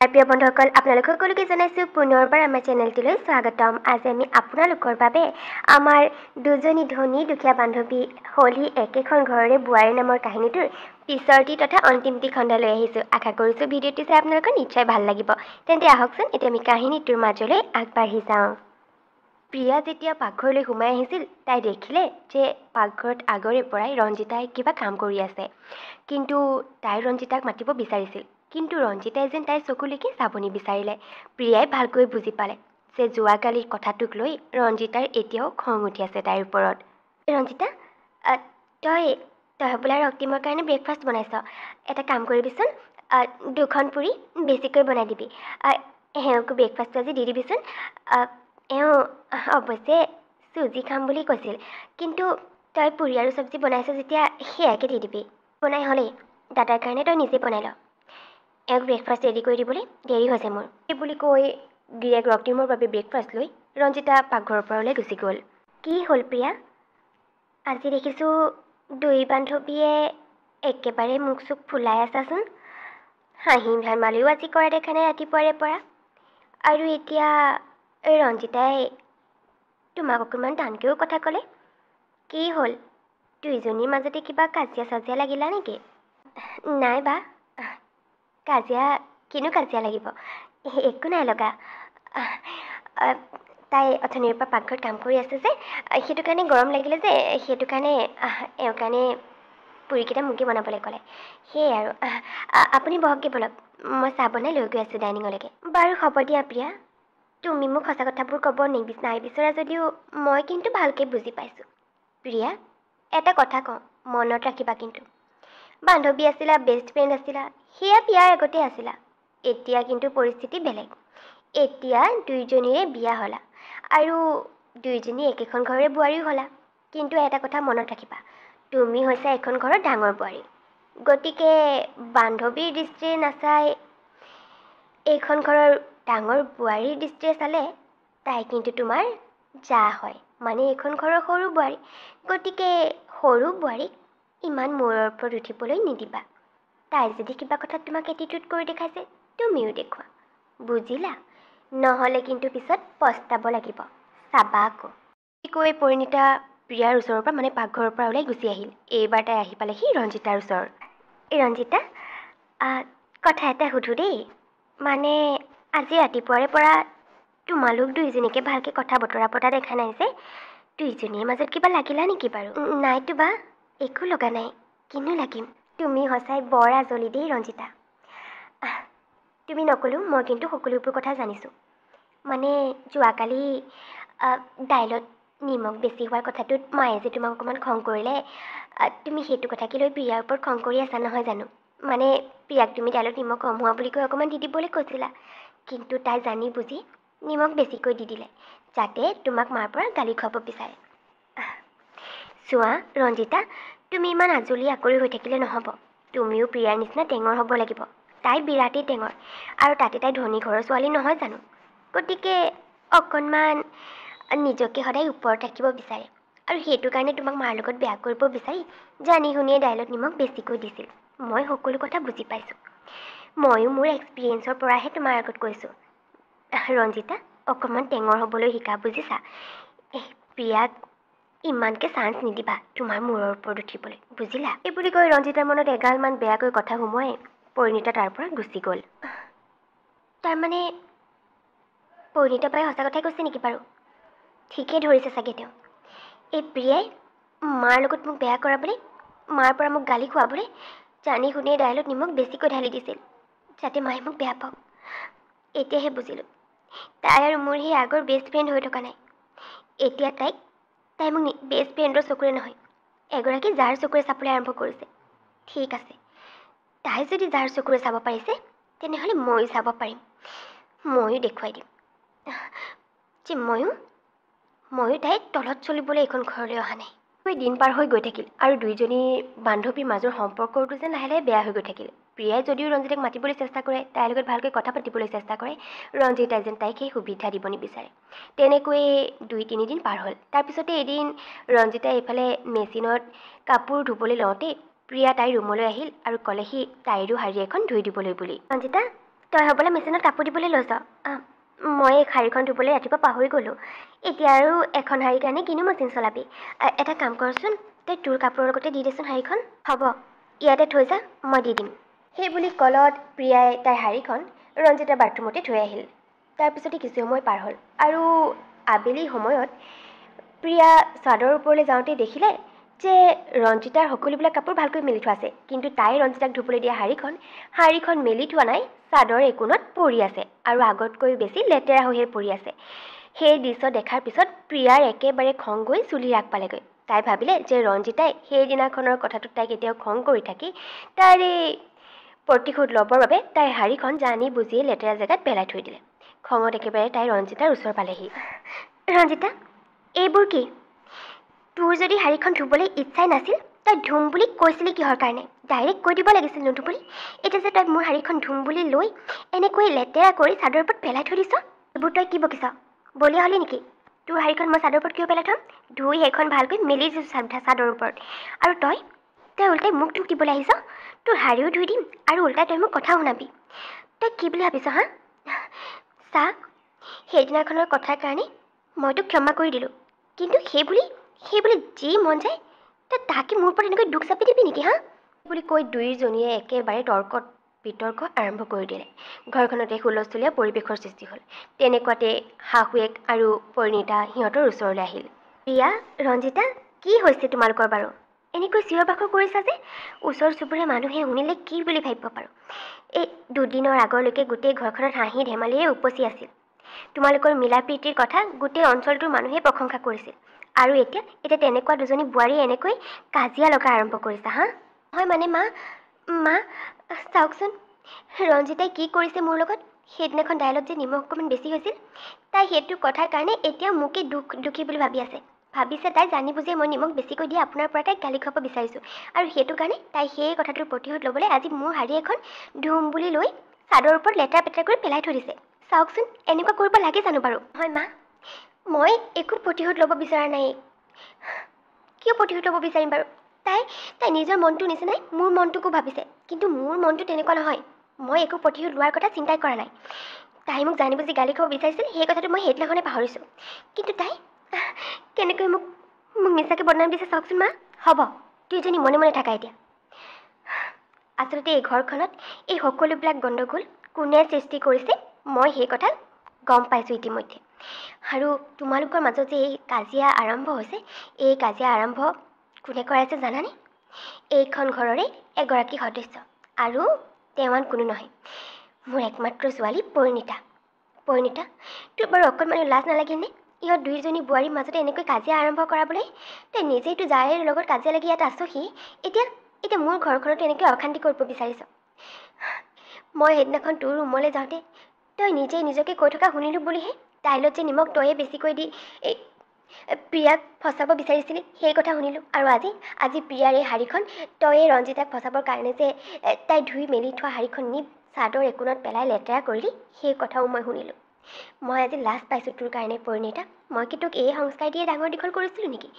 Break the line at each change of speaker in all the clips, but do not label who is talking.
প্ৰিয় বন্ধুসকল আপোনালোক সকলোকে জনাইছোঁ পুনৰবাৰ আমাৰ চেনেলটোলৈ স্বাগতম। আজি আমি আপোনালোকৰ বাবে আমাৰ দুজনী ধনী দুখীয়া বান্ধৱী হলি একেখন ঘৰৰে বোৱাৰী নামৰ কাহিনীটোৰ পিছৰটি তথা অন্তিমটি খণ্ড লৈ আহিছোঁ। আশা কৰিছোঁ ভিডিঅ'টি চাই আপোনালোকৰ নিশ্চয় ভাল লাগিব। তেন্তে আহকচোন এতিয়া আমি কাহিনীটোৰ মাজলৈ আগবাঢ়ি যাওঁ। প্ৰিয়া যেতিয়া পাকঘৰলৈ সোমাই আহিছিল তাই দেখিলে যে পাকঘৰত আগৰে পৰাই ৰঞ্জিতাই কিবা কাম কৰি আছে। কিন্তু তাই ৰঞ্জিতাক মাতিব বিচাৰিছিল, কিন্তু ৰঞ্জিতাই যেন তাইৰ চকুলৈকে চাব নিবিচাৰিলে। প্ৰিয়াই ভালকৈ বুজি পালে যে যোৱাকালিৰ কথাটোক লৈ ৰঞ্জিতাৰ এতিয়াও খং উঠি আছে তাইৰ ওপৰত। ৰঞ্জিতা, তই বোলা ৰক্তিমৰ কাৰণে ব্ৰেকফাষ্ট বনাইছ। এটা কাম কৰিবিচোন, 2খন পুৰি বেছিকৈ বনাই দিবি। এওঁকো ব্ৰেকফাষ্টটো আজি দি দিবিচোন। এওঁ অৱশ্যে চুজি খাম বুলি কৈছিল, কিন্তু তই পুৰি আৰু চব্জি বনাইছ যেতিয়া সেয়াকে দি দিবি। বনাই হ'লেই, দাদাৰ কাৰণে তই নিজে বনাই ল। এওঁক ব্ৰেকফাষ্ট ৰেডি কৰি দিবলৈ দেৰি হৈছে মোৰ। এই বুলি কৈ গিৰিয়েক ৰক্তিমৰ বাবে ব্ৰেকফাষ্ট লৈ ৰঞ্জিতা পাকঘৰৰ পৰা ওলাই গুচি গ'ল। কি হ'ল প্ৰিয়া? আজি দেখিছোঁ দুই বান্ধৱীয়ে একেবাৰে মুখ চুখ ফুলাই আছাচোন। হাঁহি ধেমালিও আজি কৰা দেখা নাই ৰাতিপুৱাৰে পৰা। আৰু এতিয়া ৰঞ্জিতাই তোমাক অকণমান টানকৈও কথা ক'লে। কি হ'ল, দুইজনীৰ মাজতে কিবা কাজিয়া চাজিয়া লাগিলা নেকি? নাই বা, কিনো কাজিয়া লাগিব, একো নাই লগা। তাই অথনিৰ পৰা পাকঘৰত কাম কৰি আছে যে, সেইটো কাৰণে গৰম লাগিলে যে, সেইটো কাৰণে এওঁৰ কাৰণে পুৰিকেইটা মোকে বনাবলৈ ক'লে। সেয়াই আৰু। আপুনি বহকগৈ বলক, মই চাহ বনাই লৈ গৈ আছোঁ ডাইনিঙলৈকে। বাৰু হ'ব দিয়া প্ৰিয়া, তুমি মোক সঁচা কথাবোৰ ক'ব নাই বিচৰা যদিও মই কিন্তু ভালকৈ বুজি পাইছোঁ। প্ৰিয়া, এটা কথা কওঁ, মনত ৰাখিবা কিন্তু। বান্ধৱী আছিলা, বেষ্ট ফ্ৰেণ্ড আছিলা, সেয়া বিয়াৰ আগতে আছিলা। এতিয়া কিন্তু পৰিস্থিতি বেলেগ। এতিয়া দুইজনীৰে বিয়া হ'লা আৰু দুইজনী একেখন ঘৰৰে বোৱাৰীও হ'লা। কিন্তু এটা কথা মনত ৰাখিবা, তুমি হৈছা এখন ঘৰৰ ডাঙৰ বোৱাৰী। গতিকে বান্ধৱীৰ দৃষ্টিৰে নাচাই এইখন ঘৰৰ ডাঙৰ বোৱাৰীৰ দৃষ্টিৰে চালে তাই কিন্তু তোমাৰ জা হয়, মানে এইখন ঘৰৰ সৰু বোৱাৰী। গতিকে সৰু বোৱাৰীক ইমান মূৰৰ ওপৰত উঠিবলৈ নিদিবা। তাই যদি কিবা কথাত তোমাক এটিটিউড কৰি দেখাইছে, তুমিও দেখুওৱা, বুজিলা? নহ'লে কিন্তু পিছত পস্তাব লাগিব, চাবা আকৌ। কৈ পৰিণীতা প্ৰিয়াৰ ওচৰৰ পৰা মানে পাকঘৰৰ পৰা ওলাই গুচি আহিল। এইবাৰ তাই আহি পালেহি ৰঞ্জিতাৰ ওচৰত। ৰঞ্জিতা, কথা এটা সুধোঁ দেই। মানে আজি ৰাতিপুৱাৰে পৰা তোমালোক দুইজনীকে ভালকৈ কথা বতৰা পতা দেখা নাই যে, দুইজনীৰ মাজত কিবা লাগিলা নেকি বাৰু? নাইতো বা, একো লগা নাই, কিনো লাগিম। তুমি সঁচাই বৰ আজলি দেই ৰঞ্জিতা। তুমি নক'লেও মই কিন্তু সকলোবোৰ কথা জানিছোঁ। মানে যোৱাকালি দাইলত নিমখ বেছি হোৱাৰ কথাটোত মায়ে যে তোমাক অকণমান খং কৰিলে, তুমি সেইটো কথাকে লৈ প্ৰিয়াৰ ওপৰত খং কৰি আছা নহয় জানো? মানে প্ৰিয়াক তুমি দাইলত নিমখ কম হোৱা বুলি কৈ অকণমান দি দিবলৈ কৈছিলা, কিন্তু তাই জানি বুজি নিমখ বেছিকৈ দি দিলে, যাতে তোমাক মাৰ পৰা গালি খুৱাব বিচাৰে। চোৱা ৰঞ্জিতা, তুমি ইমান আজলি আকৰি হৈ থাকিলে নহ'ব। তুমিও প্ৰিয়াৰ নিচিনা টেঙৰ হ'ব লাগিব। তাই বিৰাটেই টেঙৰ, আৰু তাতে তাই ধনী ঘৰৰ ছোৱালী নহয় জানো? গতিকে অকণমান নিজকে সদায় ওপৰত ৰাখিব বিচাৰে, আৰু সেইটো কাৰণে তোমাক মাৰ লগত বেয়া কৰিব বিচাৰি জানি শুনিয়ে দাইলত নিমখ বেছিকৈ দিছিল। মই সকলো কথা বুজি পাইছোঁ। ময়ো মোৰ এক্সপিৰিয়েঞ্চৰ পৰাহে তোমাৰ আগত কৈছোঁ। ৰঞ্জিতা, অকণমান টেঙৰ হ'বলৈ শিকা, বুজিছা? প্ৰিয়াক ইমানকৈ চান্স নিদিবা তোমাৰ মূৰৰ ওপৰত উঠিবলৈ, বুজিলা? এই বুলি কৈ ৰঞ্জিতাৰ মনত এগালমান বেয়াকৈ কথা সোমোৱাই পৰিণীতা তাৰ পৰা গুচি গ'ল। তাৰমানে পৰিণীতা বাই সঁচা কথাই কৈছে নেকি বাৰু? ঠিকেই ধৰিছে চাগে তেওঁ। এই প্ৰিয়াই মাৰ লগত মোক বেয়া কৰাবলৈ, মাৰ পৰা মোক গালি খুৱাবলৈ জানি শুনিয়ে দাইলত নিমখ বেছিকৈ ঢালি দিছিল, যাতে মায়ে মোক বেয়া পাওক। এতিয়াহে বুজিলোঁ, তাই আৰু মোৰ সেই আগৰ বেষ্ট ফ্ৰেণ্ড হৈ থকা নাই। এতিয়া তাই মোক বেষ্ট ফ্ৰেণ্ডৰ চকুৰে নহয়, এগৰাকী যাৰ চকুৰে চাবলৈ আৰম্ভ কৰিছে। ঠিক আছে, তাই যদি যাৰ চকুৰে চাব পাৰিছে, তেনেহ'লে ময়ো চাব পাৰিম। ময়ো দেখুৱাই দিম যে ময়ো তাইক তলত চলিবলৈ এইখন ঘৰলৈ অহা নাই। দিন পাৰ হৈ গৈ থাকিল আৰু দুইজনী বান্ধৱীৰ মাজৰ সম্পৰ্কটো যেন লাহে লাহে বেয়া হৈ গৈ থাকিল। প্ৰিয়াই যদিও ৰঞ্জিতাক মাতিবলৈ চেষ্টা কৰে, তাইৰ লগত ভালকৈ কথা পাতিবলৈ চেষ্টা কৰে, ৰঞ্জিতাই যেন তাইক সেই সুবিধা দিব নিবিচাৰে। তেনেকৈয়ে 2-3 দিন পাৰ হ'ল। তাৰপিছতে এদিন ৰঞ্জিতাই এইফালে মেচিনত কাপোৰ ধুবলৈ লওঁতেই প্ৰিয়া তাইৰ ৰুমলৈ আহিল আৰু ক'লেহি তাইৰো শাৰী এখন ধুই দিবলৈ বুলি। ৰঞ্জিতা, তই হ'বলৈ মেচিনত কাপোৰ দিবলৈ লৈছ। মই এই শাড়ীখন ধুবলৈ ৰাতিপুৱা পাহৰি গ'লোঁ। এতিয়া আৰু এখন শাড়ীৰ কাৰণে কিনো মেচিন চলাবি। এটা কাম কৰচোন, তই তোৰ কাপোৰৰ লগতে দি দেচোন শাড়ীখন। হ'ব, ইয়াতে থৈ যা, মই দি দিম। সেই বুলি কলত প্ৰিয়াই তাইৰ শাড়ীখন ৰঞ্জিতাৰ বাথৰুমতে থৈ আহিল। তাৰপিছতে কিছু সময় পাৰ হ'ল আৰু আবেলি সময়ত প্ৰিয়া চাদৰ ওপৰলৈ যাওঁতে দেখিলে যে ৰঞ্জিতাৰ সকলোবিলাক কাপোৰ ভালকৈ মেলি থোৱা আছে, কিন্তু তাই ৰঞ্জিতাক ধুবলৈ দিয়া শাড়ীখন মেলি থোৱা নাই, চাদৰ একোণত পৰি আছে আৰু আগতকৈ বেছি লেতেৰা হৈহে পৰি আছে। সেই দৃশ্য দেখাৰ পিছত প্ৰিয়াৰ একেবাৰে খং গৈ চুলিৰ আগ পালেগৈ। তাই ভাবিলে যে ৰঞ্জিতাই সেইদিনাখনৰ কথাটোত তাইক এতিয়াও খং কৰি থাকি তাইৰ এই প্ৰতিশোধ ল'বৰ বাবে তাইৰ শাড়ীখন জানি বুজিয়ে লেতেৰা জেগাত পেলাই থৈ দিলে। খঙত একেবাৰে তাই ৰঞ্জিতাৰ ওচৰ পালেহি। ৰঞ্জিতা, এইবোৰ কি? তোৰ যদি শাড়ীখন ধুবলৈ ইচ্ছাই নাছিল, তই ধুম বুলি কৈছিলি কিহৰ কাৰণে? ডাইৰেক্ট কৈ দিব লাগিছিল নুধু বুলি। এতিয়া যে তই মোৰ শাড়ীখন ধুম বুলি লৈ এনেকৈ লেতেৰা কৰি চাদৰ ওপৰত পেলাই থৈ দিছ, এইবোৰ তই কি বকিছ? বলিয়া হ'লি নেকি? তোৰ শাড়ীখন মই চাদৰ ওপৰত কিয় পেলাই থ'ম? ধুই সেইখন ভালকৈ মেলি দিছোঁ চাদৰ ওপৰত। আৰু তই উল্টাই মোক টুকিবলৈ আহিছ? তোৰ শাড়ীও ধুই দিম আৰু উল্টাই তই মোক কথা শুনাবি। তই কি বুলি ভাবিছ হা? চা, সেইদিনাখনৰ কথাৰ কাৰণে মই তোক ক্ষমা কৰি দিলোঁ, কিন্তু সেই বুলি যি মন যায় তই তাকে মোৰ ওপৰত এনেকৈ দুখ চাপি দিবি নেকি হা? বুলি কৈ দুয়োজনীয়ে একেবাৰে বিতৰ্ক আৰম্ভ কৰি দিলে। ঘৰখনতে হুলস্থুলীয়া পৰিৱেশৰ সৃষ্টি হ'ল। তেনেকুৱাতে শাহুৱেক আৰু পৰিণীতা সিহঁতৰ ওচৰলৈ আহিল। প্ৰিয়া, ৰঞ্জিতা, কি হৈছে তোমালোকৰ বাৰু? এনেকৈ চিঞৰ বাখৰ কৰিছা যে? ওচৰ চুবুৰীয়া মানুহে শুনিলে কি বুলি ভাবিব পাৰোঁ? এই দুদিনৰ আগলৈকে গোটেই ঘৰখনত হাঁহি ধেমালিৰে উপচি আছিল। তোমালোকৰ মিলা প্ৰীতিৰ কথা গোটেই অঞ্চলটোৰ মানুহে প্ৰশংসা কৰিছিল, আৰু এতিয়া তেনেকুৱা দুজনী বোৱাৰীয়ে এনেকৈ কাজিয়া লগা আৰম্ভ কৰিছা হা? হয় মানে মা চাওকচোন, ৰঞ্জিতাই কি কৰিছে মোৰ লগত। সেইদিনাখন দাইলত যে নিমখ অকণমান বেছি হৈছিল, তাই সেইটো কথাৰ কাৰণে এতিয়া মোকে দুখী বুলি ভাবি আছে। ভাবিছে তাই জানি বুজিয়ে মই নিমখ বেছিকৈ দি আপোনাৰ পৰা তাইক গালি খুৱাব বিচাৰিছোঁ, আৰু সেইটো কাৰণে তাই সেই কথাটোৰ প্ৰতিশোধ ল'বলৈ আজি মোৰ শাড়ী এখন ধুম বুলি লৈ চাদৰ ওপৰত লেতেৰা পেতেৰা কৰি পেলাই থৈ দিছে। চাওকচোন, এনেকুৱা কৰিব লাগে জানো বাৰু? হয় মা, মই একো প্ৰতিশোধ ল'ব বিচৰা নাই। কিয় প্ৰতিশোধ ল'ব বিচাৰিম বাৰু? তাই নিজৰ মনটোৰ নিচিনাই মোৰ মনটোকো ভাবিছে, কিন্তু মোৰ মনটো তেনেকুৱা নহয়। মই একো প্ৰতিশোধ লোৱাৰ কথা চিন্তাই কৰা নাই। তাই মোক জানি বুজি গালি খাব বিচাৰিছিল, সেই কথাটো মই সেইদিনাখনে পাহৰিছোঁ, কিন্তু তাই কেনেকৈ মোক মিছাকৈ বদনাম দিছে চাওকচোন মা। হ'ব, দুইজনী মনে মনে থাকা এতিয়া। আচলতে এই ঘৰখনত এই সকলোবিলাক গণ্ডগোল কোনে সৃষ্টি কৰিছে মই সেই কথা গম পাইছোঁ ইতিমধ্যে। আৰু তোমালোকৰ মাজত যে এই কাজিয়া আৰম্ভ হৈছে, এই কাজিয়া আৰম্ভ কোনে কৰাইছে জানানে? এইখন ঘৰৰে এগৰাকী সদস্য, আৰু তেওঁ আন কোনো নহয়, মোৰ একমাত্ৰ ছোৱালী পৰিণীতা। তোৰ বাৰু অকণমানো লাজ নালাগিলনে? ইহঁত দুয়োজনী বোৱাৰীৰ মাজতে এনেকৈ কাজিয়া আৰম্ভ কৰাবলৈ? তই নিজেইতো জাইৰ লগত কাজিয়া লাগি ইয়াত আছহি, এতিয়া মোৰ ঘৰখনতো এনেকৈ অশান্তি কৰিব বিচাৰিছ। মই সেইদিনাখন তোৰ ৰুমলৈ যাওঁতে তই নিজকে কৈ থকা শুনিলোঁ বুলিহে দাইলত যে নিমখ তয়ে বেছিকৈ দি প্ৰিয়াক ফচাব বিচাৰিছিলি সেই কথা শুনিলোঁ, আৰু আজি প্ৰিয়াৰ এই শাড়ীখন তয়ে ৰঞ্জিতাক ফচাবৰ কাৰণে যে তাই ধুই মেলি থোৱা শাড়ীখন নি চাদৰ একোণত পেলাই লেতেৰা কৰিলি সেই কথাও মই শুনিলোঁ। মই আজি লাজ পাইছোঁ তোৰ কাৰণে পৰিণীতা। মই কি তোক এই সংস্কাৰ দিয়ে ডাঙৰ দীঘল কৰিছিলোঁ নেকি?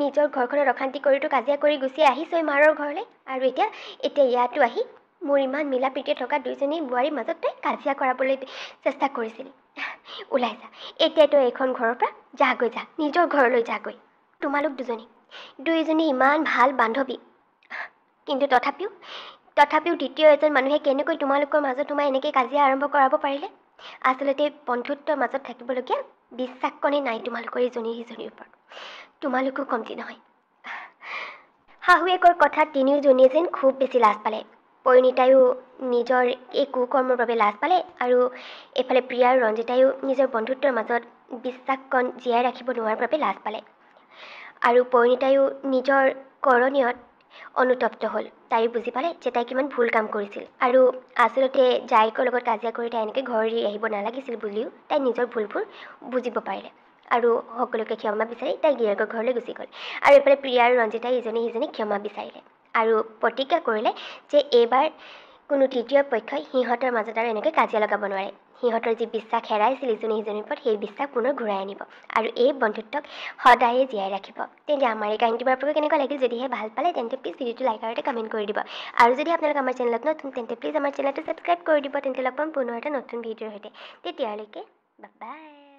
নিজৰ ঘৰখনত অশান্তি কৰি তোক কাজিয়া কৰি গুচি আহিছই মাৰৰ ঘৰলৈ, আৰু এতিয়া ইয়াতো আহি মোৰ ইমান মিলা প্ৰীতিৰে থকা দুইজনী বোৱাৰীৰ মাজত তই কাজিয়া কৰাবলৈ চেষ্টা কৰিছিলি। ওলাই যা, এতিয়া তই এইখন ঘৰৰ পৰা যাগৈ, নিজৰ ঘৰলৈ যাগৈ। তোমালোক দুইজনী ইমান ভাল বান্ধৱী, কিন্তু তথাপিও দ্বিতীয় এজন মানুহে কেনেকৈ তোমালোকৰ মাজত সোমাই এনেকৈ কাজিয়া আৰম্ভ কৰাব পাৰিলে? আচলতে বন্ধুত্বৰ মাজত থাকিবলগীয়া বিশ্বাসকণে নাই তোমালোকৰ ইজনীৰ সিজনীৰ ওপৰত। তোমালোকো কমতি নহয়। শাহুৱেকৰ কথাত তিনিওজনীয়ে যেন খুব বেছি লাজ পালে। পৰিণীতায়ো নিজৰ এই কুকৰ্মৰ বাবে লাজ পালে, আৰু এইফালে প্ৰিয়া আৰু ৰঞ্জিতায়ো নিজৰ বন্ধুত্বৰ মাজত বিশ্বাসকণ জীয়াই ৰাখিব নোৱাৰাৰ বাবে লাজ পালে। আৰু পৰিণীতায়ো নিজৰ কৰণীয়ত অনুতপ্ত হ'ল। তাইও বুজি পালে যে তাই কিমান ভুল কাম কৰিছিল, আৰু আচলতে জাইকৰ লগত কাজিয়া কৰি তাই এনেকৈ ঘৰ এৰি আহিব নালাগিছিল বুলিও তাই নিজৰ ভুলবোৰ বুজিব পাৰিলে, আৰু সকলোকে ক্ষমা বিচাৰি তাই গিৰিয়েকৰ ঘৰলৈ গুচি গ'ল। আৰু এইফালে প্ৰিয়া আৰু ৰঞ্জিতাই ইজনী সিজনীক ক্ষমা বিচাৰিলে, আৰু প্ৰতিজ্ঞা কৰিলে যে এইবাৰ কোনো তৃতীয় পক্ষই সিহঁতৰ মাজত আৰু এনেকৈ কাজিয়া লগাব নোৱাৰে। সিহঁতৰ যি বিশ্বাস হেৰাইছিল ইজনে সিজনীৰ ওপৰত সেই বিশ্বাস পুনৰ ঘূৰাই আনিব আৰু এই বন্ধুত্বক সদায়ে জীয়াই ৰাখিব। তেন্তে আমাৰ এই কাহিনীটো আপোনালোকৰ কেনেকুৱা লাগিল? যদিহে ভাল পালে তেন্তে প্লিজ ভিডিঅ'টো লাইক আৰু এটা কমেণ্ট কৰি দিব। আৰু যদি আপোনালোক আমাৰ চেনেলত নতুন তেন্তে প্লিজ আমাৰ চেনেলটো ছাবস্ক্ৰাইব কৰি দিব। তেন্তে লগ পাম পুনৰ এটা নতুন ভিডিঅ'ৰ সৈতে। তেতিয়ালৈকে বাই বাই।